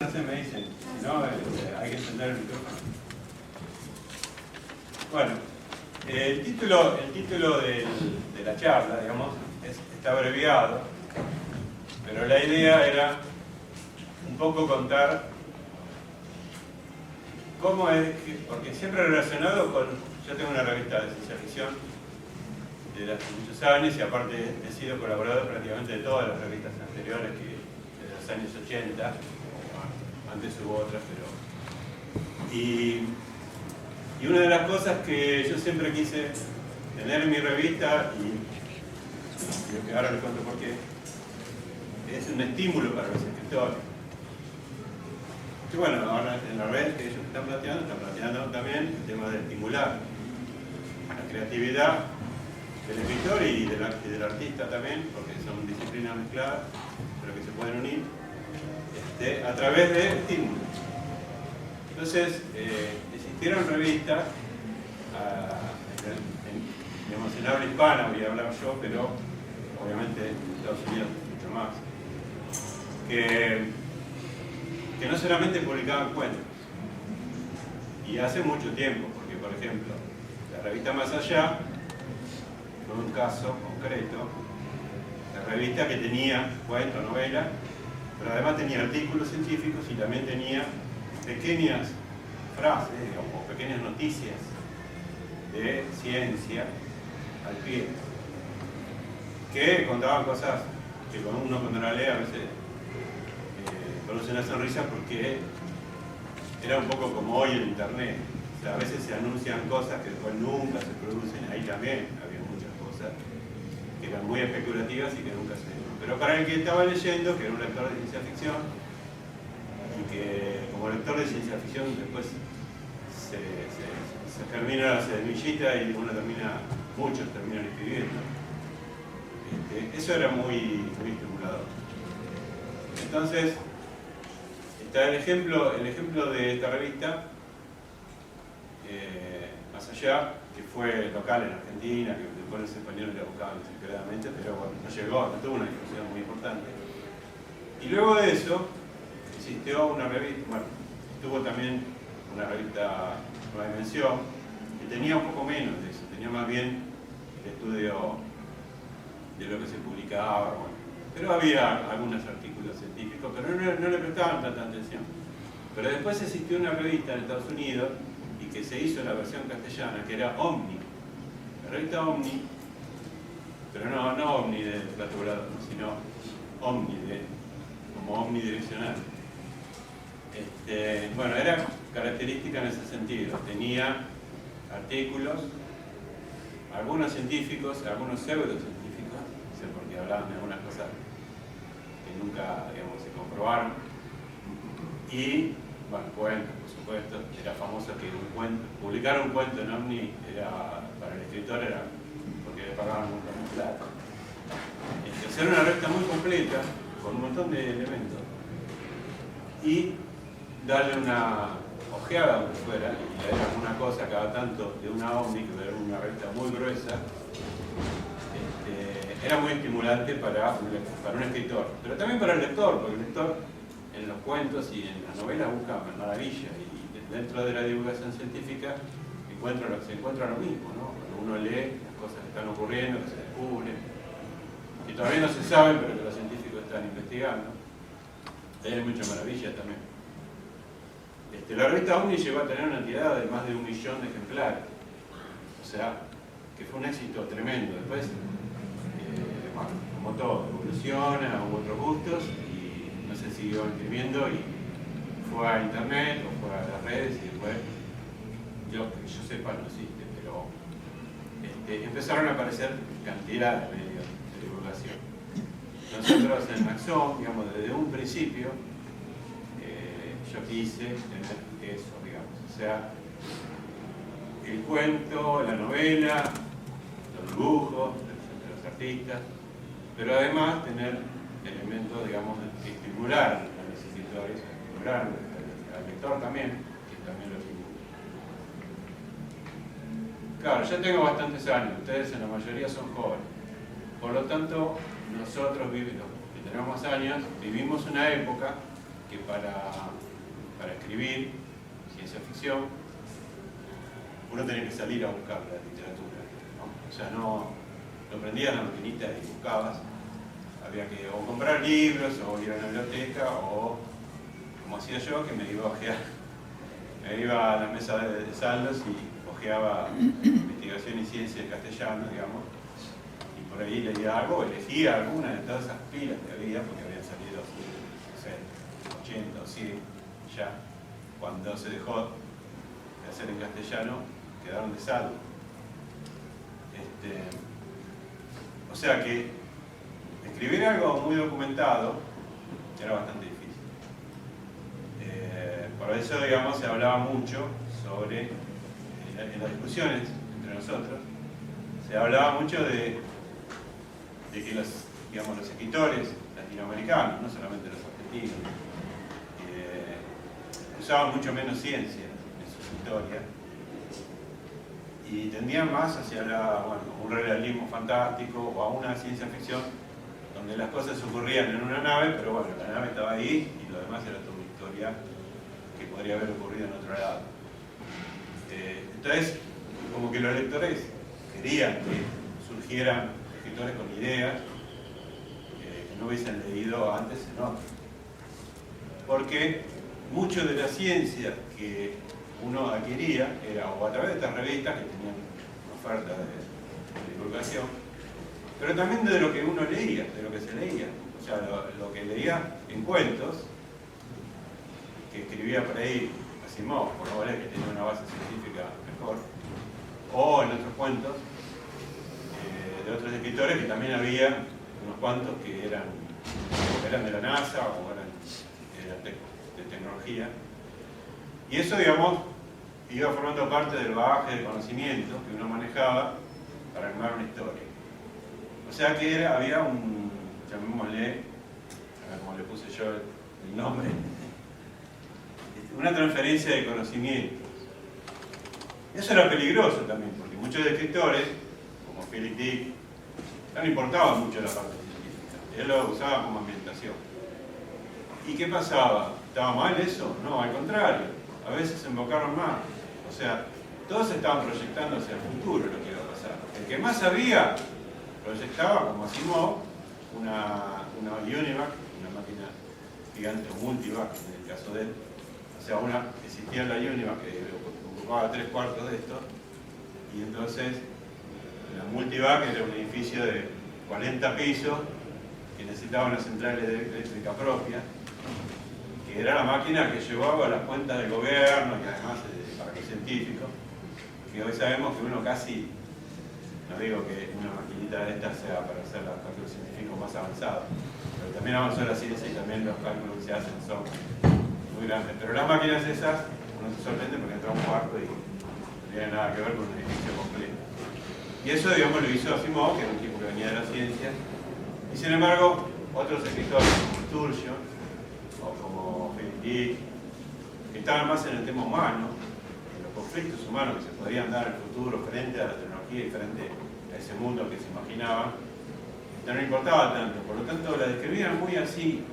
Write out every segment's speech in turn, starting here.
Me dicen, si no, hay que encender el micrófono. Bueno, el título de la charla, digamos, está abreviado, pero la idea era un poco contar cómo es, porque siempre relacionado con, yo tengo una revista de ciencia ficción desde hace muchos años y aparte he sido colaborador prácticamente de todas las revistas anteriores, que desde los años 80, antes hubo otras, pero... Y una de las cosas que yo siempre quise tener en mi revista, y ahora les cuento por qué, es un estímulo para los escritores. Y bueno, ahora en la red que ellos están planteando también el tema de estimular la creatividad del escritor y del artista también, porque son disciplinas mezcladas, pero que se pueden unir a través de estímulos. Entonces, existieron revistas, en habla hispana voy a hablar yo, pero obviamente en Estados Unidos mucho más, que no solamente publicaban cuentos, y hace mucho tiempo, porque por ejemplo, la revista Más Allá fue un caso concreto, la revista que tenía cuentos, novelas, pero además tenía artículos científicos y también tenía pequeñas frases, digamos, o pequeñas noticias de ciencia al pie, que contaban cosas que uno cuando la lee a veces produce una sonrisa, porque era un poco como hoy en internet. O sea, a veces se anuncian cosas que después nunca se producen. Ahí también había muchas cosas que eran muy especulativas y que nunca se... Pero para el que estaba leyendo, que era un lector de ciencia ficción, y que como lector de ciencia ficción después se termina la semillita y muchos terminan escribiendo. Eso era muy estimulador. Entonces, está el ejemplo de esta revista, Más Allá, que fue local en Argentina, que después los españoles la buscaban desesperadamente, pero bueno, no llegó, no tuvo una difusión muy importante. Y luego de eso, existió una revista, bueno, tuvo también una revista Nueva Dimensión, que tenía un poco menos de eso, tenía más bien el estudio de lo que se publicaba, bueno, pero había algunos artículos científicos, pero no le prestaban tanta atención. Pero después existió una revista en Estados Unidos, y que se hizo la versión castellana, que era Omni. La revista Omni, pero no Omni de plato volador, sino Omni, como omnidireccional. Bueno, era característica en ese sentido. Tenía artículos, algunos científicos, algunos pseudocientíficos, no sé por qué hablaban de algunas cosas que nunca, digamos, se comprobaron. Y, bueno, cuentos, por supuesto. Era famoso que publicar un cuento en Omni para el escritor era porque le pagaban mucha plata. Hacer una revista muy completa, con un montón de elementos, y darle una ojeada donde fuera, y leer alguna cosa cada tanto de una Omni, que era una revista muy gruesa, era muy estimulante para un escritor, pero también para el lector, porque el lector en los cuentos y en las novelas busca maravillas, y dentro de la divulgación científica se encuentra lo mismo, ¿no? Cuando uno lee las cosas que están ocurriendo, que se descubren, que todavía no se saben, pero que los científicos están investigando, hay mucha maravilla también. La revista Omni llegó a tener una tirada de más de 1 millón de ejemplares, o sea, que fue un éxito tremendo. Después, bueno, como todo, evoluciona, hubo otros gustos, y no se siguió escribiendo, y fue a internet o fue a las redes, y después, que yo sepa, no existe, pero empezaron a aparecer cantidad de medios de divulgación. Nosotros en Maxón, digamos, desde un principio, yo quise tener eso, digamos, o sea, el cuento, la novela, los dibujos de los artistas, pero además tener elementos, digamos, que estimular a los escritores, estimular al lector también, que también lo estimula. Claro, yo tengo bastantes años, ustedes en la mayoría son jóvenes, por lo tanto, nosotros, los que tenemos más años, vivimos una época que para escribir ciencia ficción uno tenía que salir a buscar la literatura, ¿no? O sea, no prendías la maquinita y buscabas. Había que o comprar libros, o ir a una biblioteca, o como hacía yo, que me iba a ojear. Me iba a la mesa de saldos y ojeaba investigación y ciencia en castellano, digamos, y por ahí leía algo, elegía alguna de todas esas pilas que había, porque habían salido, no sé, 80 o 100 ya. Cuando se dejó de hacer en castellano, quedaron de saldo. O sea que escribir algo muy documentado era bastante difícil. Por eso, digamos, se hablaba mucho sobre, en las discusiones entre nosotros, se hablaba mucho de que los escritores latinoamericanos, no solamente los argentinos, usaban mucho menos ciencia en sus historias y tendían más hacia un realismo fantástico o a una ciencia ficción donde las cosas ocurrían en una nave, pero bueno, la nave estaba ahí y lo demás era toda una historia que podría haber ocurrido en otro lado. Entonces, como que los lectores querían que surgieran escritores con ideas que no hubiesen leído antes en otros. Porque mucho de la ciencia que uno adquiría era o a través de estas revistas que tenían una oferta de divulgación, pero también de lo que uno leía, de lo que se leía. O sea, lo que leía en cuentos, que escribía por ahí Asimov, por no valer que tenía una base científica mejor, o en otros cuentos de otros escritores, que también había unos cuantos que eran de la NASA o eran de tecnología. Y eso, digamos, iba formando parte del bagaje de conocimientos que uno manejaba para armar una historia. O sea que había llamémosle, como le puse yo el nombre, una transferencia de conocimientos. Eso era peligroso también, porque muchos escritores, como Philip Dick, no le importaba mucho la parte científica. Él lo usaba como ambientación. ¿Y qué pasaba? ¿Estaba mal eso? No, al contrario. A veces se embocaron más. O sea, todos estaban proyectando hacia el futuro lo que iba a pasar. El que más sabía proyectaba, como Asimov, una Univac, una máquina gigante, o multivac en el caso de él. O sea, existía la Univac que ocupaba 3/4 de esto, y entonces la multivac era un edificio de 40 pisos que necesitaba una central eléctrica propia, que era la máquina que llevaba las cuentas del gobierno y además para los científicos, que hoy sabemos que uno casi, no digo que una maquinita de estas sea para hacer los cálculos científicos más avanzados, pero también avanzó la ciencia y también los cálculos que se hacen son muy grandes. Pero las máquinas esas, uno se sorprende porque entra a un cuarto y no tiene nada que ver con un edificio completo. Y eso, digamos, lo hizo Asimov, que era un tipo que venía de la ciencia, y sin embargo, otros escritores como Sturgeon o como Philip Dick, que estaban más en el tema humano, en los conflictos humanos que se podrían dar en el futuro frente a la tecnología y frente a ese mundo que se imaginaba, no le importaba tanto. Por lo tanto, la describían muy así,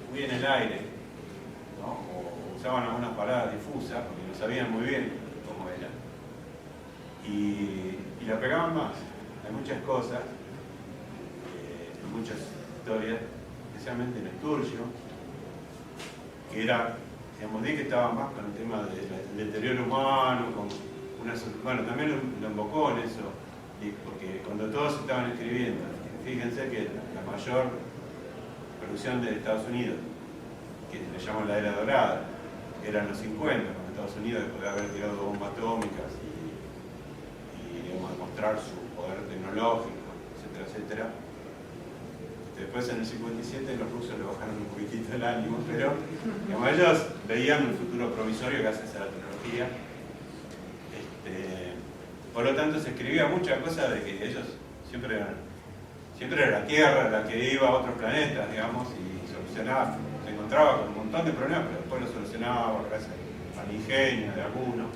muy en el aire, ¿no? O usaban algunas palabras difusas porque no sabían muy bien cómo era. Y la pegaban más. Hay muchas cosas, muchas historias, especialmente en Sturgeon, que era, digamos, que estaba más con el tema del deterioro humano, bueno, también lo invocó en eso, porque cuando todos estaban escribiendo, fíjense que la mayor producción de Estados Unidos, que le llaman la era dorada, era en los 50, cuando Estados Unidos, después de haber tirado bombas atómicas y digamos, demostrar su poder tecnológico, etcétera, etcétera. Después en el 57 los rusos le bajaron un poquitito el ánimo, pero digamos, ellos veían un futuro provisorio gracias a la tecnología. Por lo tanto se escribía muchas cosas de que ellos siempre era la Tierra la que iba a otros planetas, digamos, y solucionaba, se encontraba con un montón de problemas, pero después lo solucionaba gracias al ingenio de algunos.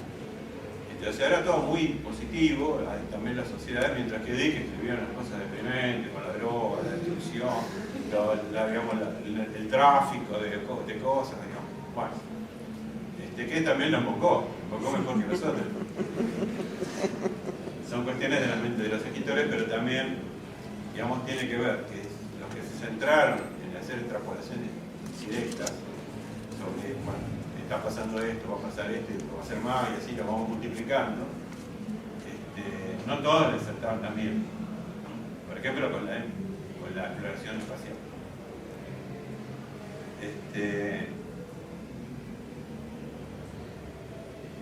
O sea, era todo muy positivo, también la sociedad, mientras que Dick escribía unas cosas deprimentes, con la droga, la destrucción, digamos, el tráfico de cosas, digamos. Bueno, que también lo invocó mejor que nosotros. Son cuestiones de la mente de los escritores, pero también, digamos, tiene que ver que los que se centraron en hacer extrapolaciones directas sobre, bueno, está pasando esto, va a pasar esto, y va a ser más, y así lo vamos multiplicando, no todos les acertaron también. Por ejemplo, con la exploración espacial.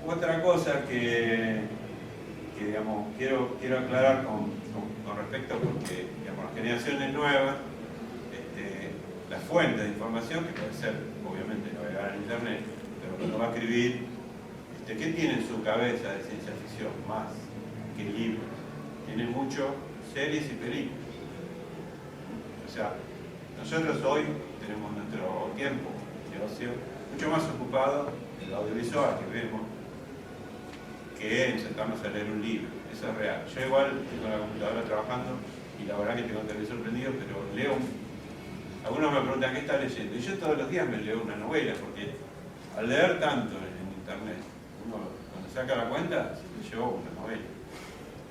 Otra cosa que digamos, quiero aclarar con respecto, porque digamos, las generaciones nuevas, la fuente de información, que puede ser obviamente navegar en internet, pero cuando va a escribir, ¿qué tiene en su cabeza de ciencia ficción? Más que libros. Tiene mucho series y películas. O sea, nosotros hoy tenemos nuestro tiempo de ocio mucho más ocupado en lo audiovisual que vemos que en sentarnos a leer un libro. Eso es real. Yo igual estoy con la computadora trabajando y la verdad que tengo el televisor prendido, pero leo. Algunos me preguntan qué está leyendo. Y yo todos los días me leo una novela, porque al leer tanto en internet, uno cuando saca la cuenta se leyó una novela,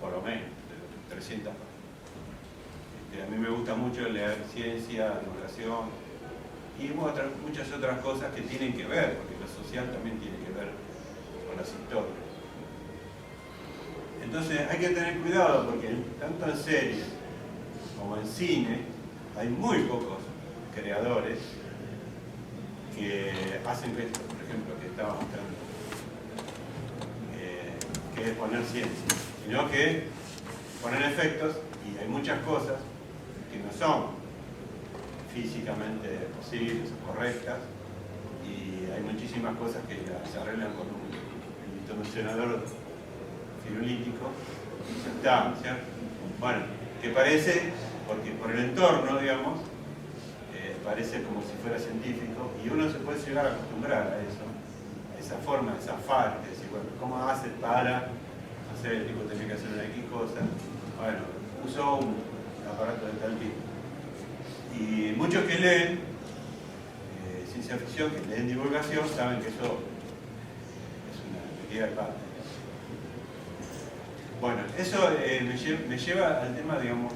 por lo menos, de 300 páginas. A mí me gusta mucho leer ciencia, divulgación y muchas otras cosas que tienen que ver, porque lo social también tiene que ver con las historias. Entonces hay que tener cuidado porque tanto en series como en cine hay muy pocos creadores que hacen esto, por ejemplo, que estaba mostrando, que es poner ciencia, sino que ponen efectos y hay muchas cosas que no son físicamente posibles o correctas y hay muchísimas cosas que se arreglan con un distorsionador firulítico y ya está, ¿cierto? Bueno, que parece, porque por el entorno, digamos, parece como si fuera científico y uno se puede llegar a acostumbrar a eso, a esa forma de zafar, de decir, bueno, ¿cómo hace para, no sé, el tipo tiene que hacer una X cosa? Bueno, usó un aparato de tal tipo. Y muchos que leen ciencia ficción, que leen divulgación, saben que eso es una teoría de parte. Bueno, eso me lleva al tema, digamos,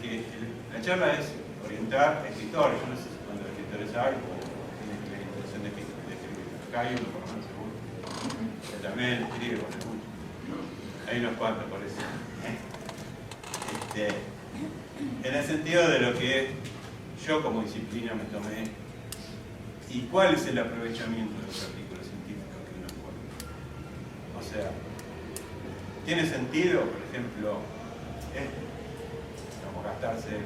que la charla es orientar a escritores. Yo no sé cuántos escritores hay o tienen la intención de escribir. Acá hay uno, por lo menos, seguro. Que también escribe, por mucho. Hay unos cuantos, por eso. En el sentido de lo que yo como disciplina me tomé y cuál es el aprovechamiento de los artículos científicos que uno encuentra. O sea, ¿tiene sentido, por ejemplo, digamos, gastarse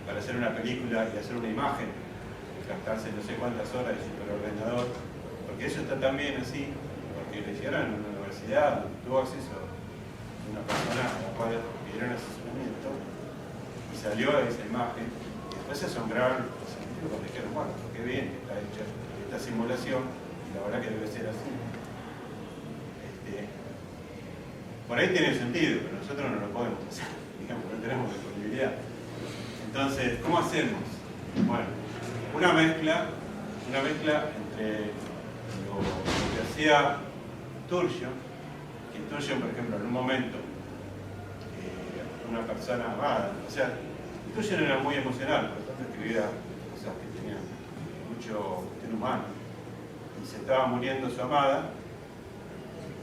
para hacer una película y hacer una imagen, gastarse no sé cuántas horas de superordenador? Porque eso está también así, porque lo hicieron en una universidad, tuvo acceso a una persona a la cual pidieron asesoramiento y salió esa imagen y después se asombraron los científicos cuando dijeron, bueno, qué bien que está hecha esta simulación y la verdad que debe ser así. Por ahí tiene sentido, pero nosotros no lo podemos hacer, digamos, no tenemos disponibilidad. Entonces, ¿cómo hacemos? Bueno, una mezcla entre lo que hacía Turgeon, que Turgeon, por ejemplo, en un momento, una persona amada, o sea, Turgeon era muy emocional, por lo tanto escribía cosas que tenían mucho cuestión humana, y se estaba muriendo su amada,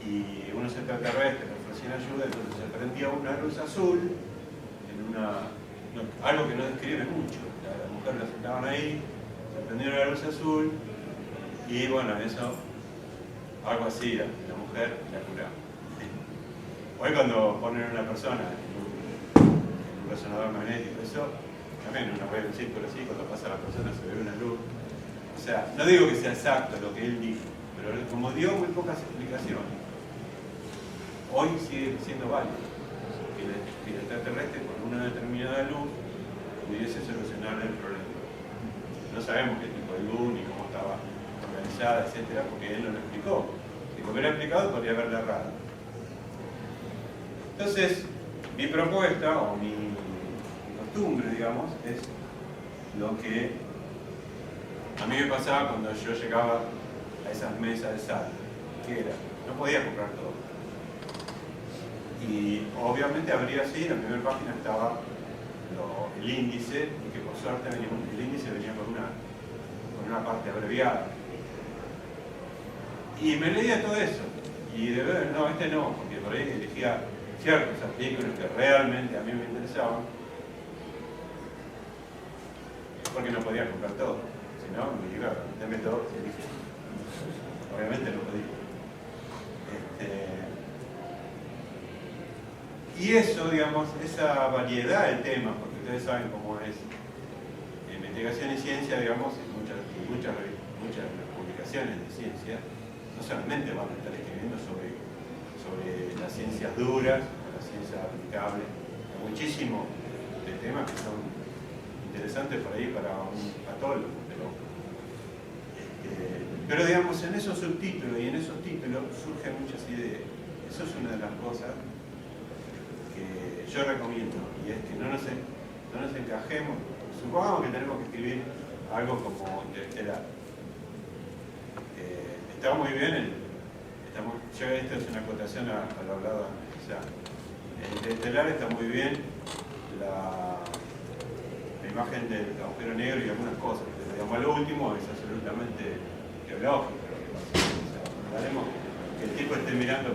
y unos extraterrestres le ofrecían ayuda, entonces se prendía una luz azul, algo que no describe mucho. La mujer la sentaban ahí, se prendía una luz azul, y bueno, eso, algo así, la mujer la curaba. Hoy cuando ponen a una persona en un resonador magnético, eso, también uno ve un círculo así, cuando pasa la persona se ve una luz. O sea, no digo que sea exacto lo que él dijo, pero como dio muy pocas explicaciones, hoy sigue siendo válido que el extraterrestre con una determinada luz pudiese solucionar el problema. No sabemos qué tipo de luz ni cómo estaba organizada, etcétera, porque él no lo explicó. Si lo hubiera explicado, podría haberle errado. Entonces, mi propuesta o mi costumbre, digamos, es lo que A mí me pasaba cuando yo llegaba a esas mesas de sal, que era, no podía comprar todo. Y obviamente abría así, en la primera página estaba el índice, y que por suerte el índice venía con una parte abreviada. Y me leía todo eso. Y de ver, no, no, porque por ahí elegía ciertos artículos que realmente a mí me interesaban, porque no podía comprar todo. Si no, me llegaba, dame todo, obviamente no podía. Y eso, digamos, esa variedad de temas, porque ustedes saben cómo es investigación y ciencia, digamos, y muchas publicaciones de ciencia, no solamente van a estar escribiendo sobre las ciencias duras o las ciencias aplicables, hay muchísimos de temas que son interesantes por ahí para un patólogo, pero digamos, en esos subtítulos y en esos títulos surgen muchas ideas. Eso es una de las cosas que yo recomiendo, y es que no nos encajemos. Supongamos que tenemos que escribir algo como Interestelar. Está muy bien, ya esto es una acotación a lo hablado antes. O sea, en Interestelar está muy bien la imagen del agujero negro y algunas cosas, pero digamos, lo último es absolutamente teológico lo que pasa. O sea, hablaremos que el tipo esté mirando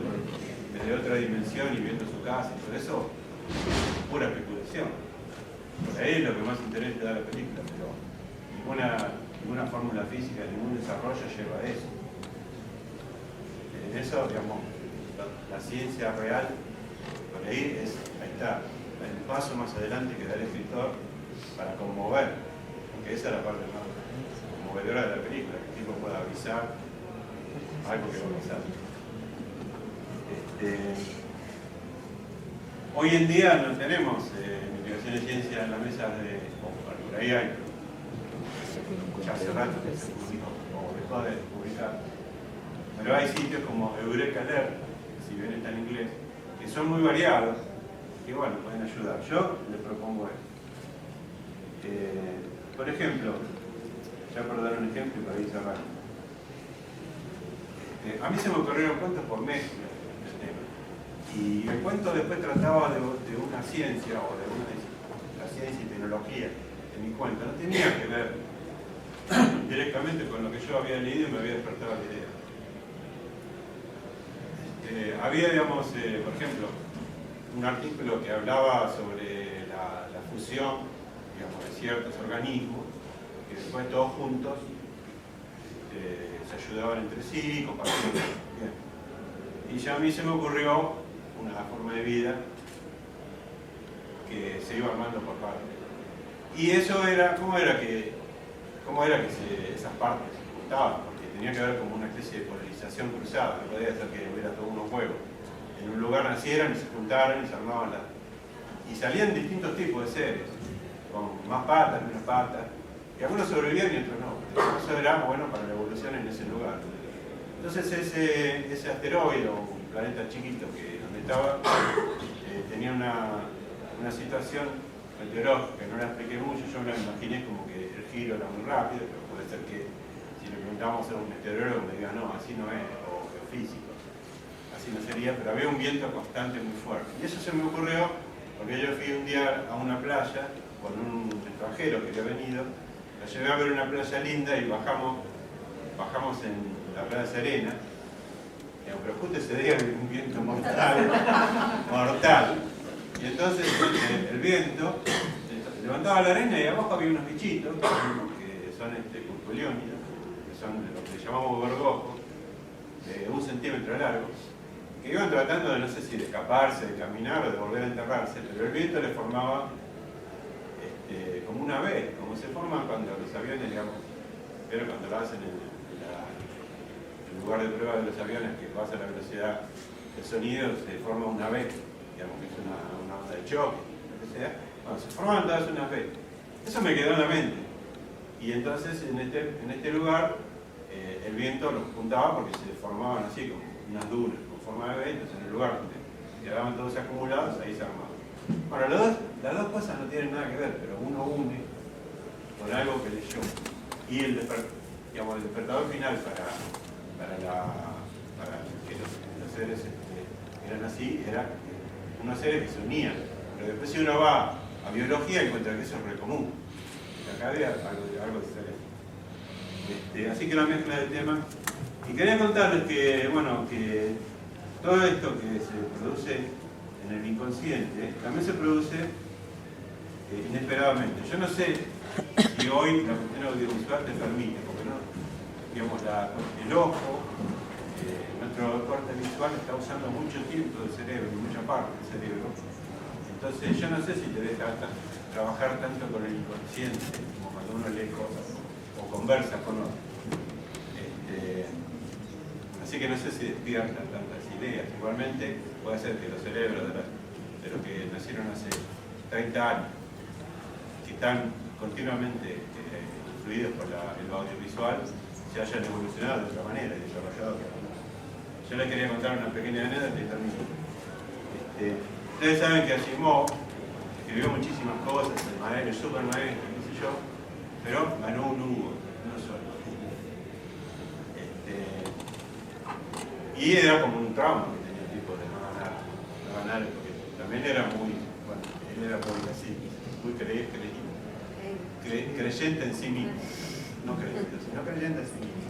desde otra dimensión y viendo su casa y todo eso, es pura especulación. Por ahí es lo que más interés le da a la película, pero ninguna fórmula física, ningún desarrollo lleva a eso. En eso, digamos, la ciencia real, por ahí está, el paso más adelante que da el escritor para conmover, porque esa es la parte más conmovedora de la película, que el tipo pueda avisar algo que va a pasar. Hoy en día no tenemos investigación de ciencia en la mesa por ahí hay, ya hace rato que se publicó, o dejó de publicar. Pero hay sitios como Eureka Alert, si bien está en inglés, que son muy variados, que bueno, pueden ayudar. Yo les propongo esto. Por ejemplo, ya por dar un ejemplo y para ir cerrando. A mí se me ocurrieron cuentos por mes del tema. Y el cuento después trataba de una ciencia o de la ciencia y tecnología en mi cuento. No tenía que ver directamente con lo que yo había leído y me había despertado la idea. Había, digamos, por ejemplo, un artículo que hablaba sobre la fusión, digamos, de ciertos organismos, que después todos juntos se ayudaban entre sí, compartían. Bien. Y ya a mí se me ocurrió una forma de vida que se iba armando por partes. Y eso era, ¿cómo era que esas partes se juntaban? Porque tenía que haber como una especie de polarización cruzada, no podía ser que hubiera todos unos huevos. En un lugar nacieran y se juntaran y se armaban y salían distintos tipos de seres, con más patas, menos patas, y algunos sobrevivían y otros no. Eso era bueno para la evolución en ese lugar. Entonces ese asteroide o un planeta chiquito donde estaba tenía una situación meteorológica, no la expliqué mucho, yo me la imaginé como que el giro era muy rápido, pero puede ser que si le preguntamos a un meteorólogo me diga no, así no es, o geofísico, así no sería, pero había un viento constante muy fuerte. Y eso se me ocurrió porque yo fui un día a una playa con un extranjero que había venido, la llevé a ver una playa linda y bajamos en la playa Serena, pero justo ese día había un viento mortal. Y entonces el viento levantaba la arena y abajo había unos bichitos que son curculiónidos, que son lo que llamamos gorgojos, de 1 centímetro largo, que iban tratando de, no sé si de escaparse, de caminar o de volver a enterrarse, pero el viento les formaba como una V, como se forman cuando los aviones, digamos, pero cuando lo hacen en el lugar de prueba de los aviones que pasa a la velocidad del sonido, se forma una V, digamos que es una onda de choque, lo que sea. Bueno, se forman todas unas V. Eso me quedó en la mente. Y entonces en este lugar el viento los juntaba porque se formaban así, como unas dunas, con forma de V, entonces en el lugar donde quedaban todos acumulados, ahí se armaban. Bueno, las dos cosas no tienen nada que ver, pero uno une con algo que leyó. y el despertador final para que los seres eran así, era unos seres que se unían. Pero después si uno va a biología encuentra que eso es re común. Acá había algo diferente. Así que la mezcla de temas. Y quería contarles que, bueno, que todo esto que se produce en el inconsciente también se produce inesperadamente. Yo no sé si hoy la cuestión audiovisual te permite, porque no, digamos, el ojo, nuestro corte visual está usando mucho tiempo del cerebro, mucha parte del cerebro. Entonces yo no sé si te deja trabajar tanto con el inconsciente como cuando uno lee cosas o conversa con otros. Así que no sé si despiertan tantas ideas. Igualmente puede ser que los cerebros de los que nacieron hace 30 años, que están continuamente influidos por lo audiovisual, se hayan evolucionado de otra manera y desarrollado de otra manera. Yo les quería contar una pequeña anécdota y termino. Ustedes saben que Asimov escribió muchísimas cosas, el super maestro, qué sé yo, pero ganó un Hugo, no solo. Y era como un trauma que tenía el tipo de no ganar, porque también era muy, bueno, él era muy así, muy creyente en sí mismo, no creyente, sino creyente en sí mismo.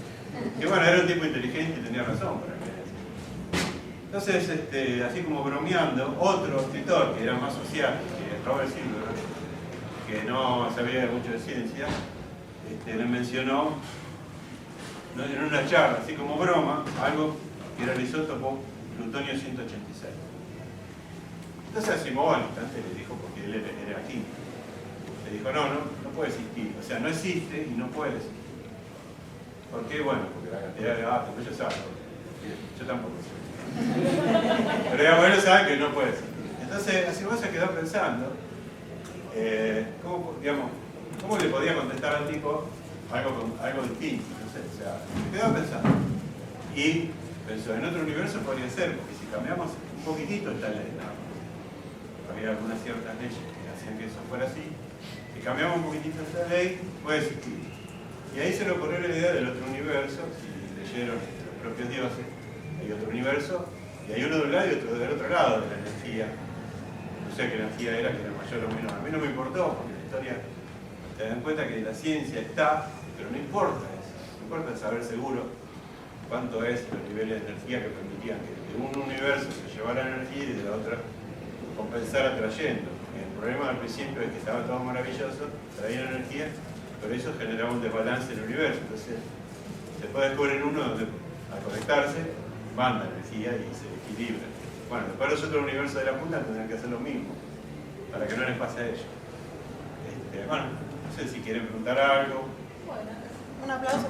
Que bueno, era un tipo inteligente y tenía razón para creer. Entonces, así como bromeando, otro escritor que era más social, que es Robert Silverberg, que no sabía mucho de ciencia, le mencionó en una charla, así como broma, algo que era el isótopo plutonio 186. Entonces Asimov al instante le dijo, porque él era químico, le dijo, no puede existir, o sea, no existe y no puede existir. ¿Por qué? Bueno, porque la cantidad de datos, ellos saben, yo tampoco sé. Pero ya bueno, saben que no puede existir. Entonces Asimov se quedó pensando, ¿cómo le podía contestar al tipo algo distinto? No sé, o sea, se quedó pensando. Y pensó, en otro universo podría ser, porque si cambiamos un poquitito esta ley, había algunas ciertas leyes que hacían que eso fuera así, si cambiamos un poquitito esta ley, puede existir. Y ahí se le ocurrió la idea del otro universo, si leyeron los propios dioses, hay otro universo, y hay uno de un lado y otro del otro lado de la energía. No sé qué energía era, que era mayor o menor. A mí no me importó, porque la historia, te dan cuenta que la ciencia está, pero no importa eso. No importa saber seguro cuánto es los niveles de energía que permitían que de un universo se llevara energía y de la otra compensara trayendo. El problema al principio es que estaba todo maravilloso, traía energía, pero eso generaba un desbalance en el universo. Entonces, se puede descubrir uno donde al conectarse manda energía y se equilibra. Bueno, después los otros universos de la punta tendrán que hacer lo mismo, para que no les pase a ellos. Bueno, no sé si quieren preguntar algo. Bueno, un aplauso.